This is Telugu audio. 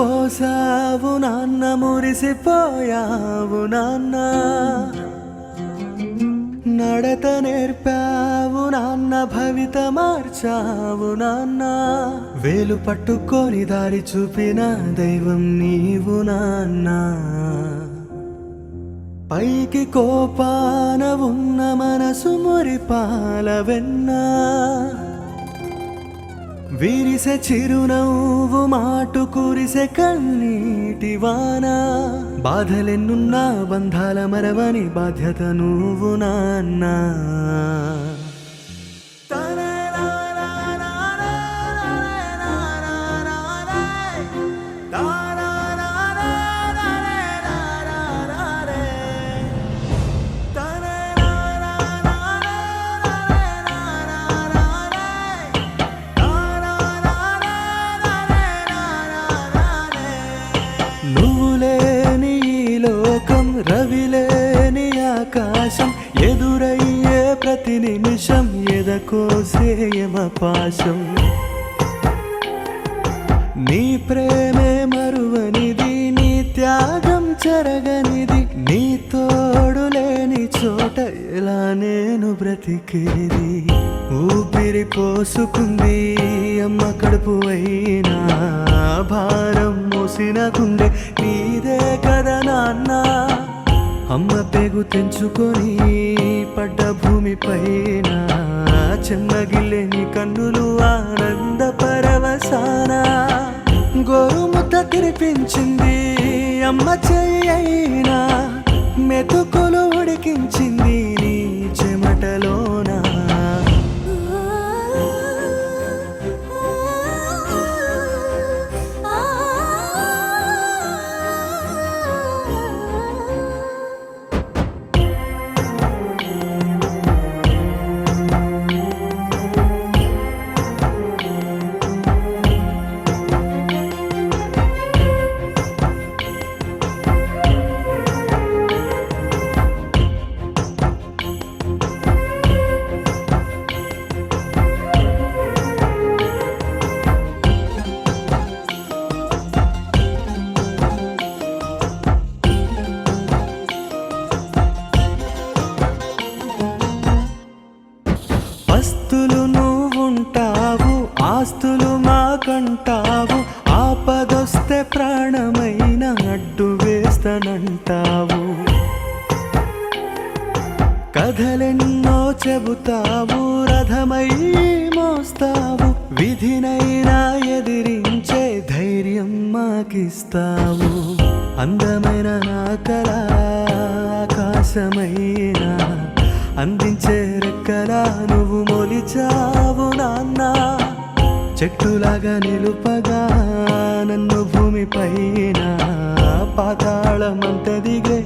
పోసావు నాన్న, మురిసిపోయావు నాన్న. నడత నేర్పావు నాన్న, భవిత మార్చావు నాన్న. వేలు పట్టుకొని దారి చూపిన దైవం నీవు నాన్న. పైకి కోపాన ఉన్న మనసు మురిపాల వెన్న, విరిసె చిరునవ్వు మాటు కురిసె కన్నీటి వాన. బాధలెన్నున్నా బంధాల మరవని బాధ్యత నువ్వు నాన్న. నువ్వులేని ఈ లోకం, రవిలేని ఆకాశం, ఎదురయ్యే ప్రతి నిమిషం ఎదకోసేయమ పాశం. నీ ప్రేమే మరువనిది, నీ త్యాగం చెరగనిది. నీ తోడు లేని చోట ఎలా నేను బ్రతికేది. ఊపిరి పోసుకుంది అమ్మ కడుపు అయినా, భారం మోసిన గుండె నీదే కదా నాన్న. అమ్మ పేగు తెంచుకొని పడ్డ భూమి పైన, చెమ్మగిల్లే నీ కన్నులు ఆనంద పరవశాన. గోరుముద్ద తినిపించింది అమ్మ చెయ్యైనా, మెతుకులు ఉడికించింది నీ చెమటలోనా. ఆస్తులు నువ్వుంటావు, ఆస్తులు మాకంటావు. ఆపదొస్తే ప్రాణమైన అడ్డు వేస్తానంటావు. కథలెన్నో చెబుతావు, రథమై మోస్తావు. విధినైనా ఎదిరించే ధైర్యం మాకిస్తావు. అందమైన నా కళ ఆకాశమైనా అందించే రెక్కలా నువ్వు మొలిచావు నాన్న. చెట్టులాగా నిలుపగా నన్ను భూమి పైన, పాతాళమంత దిగే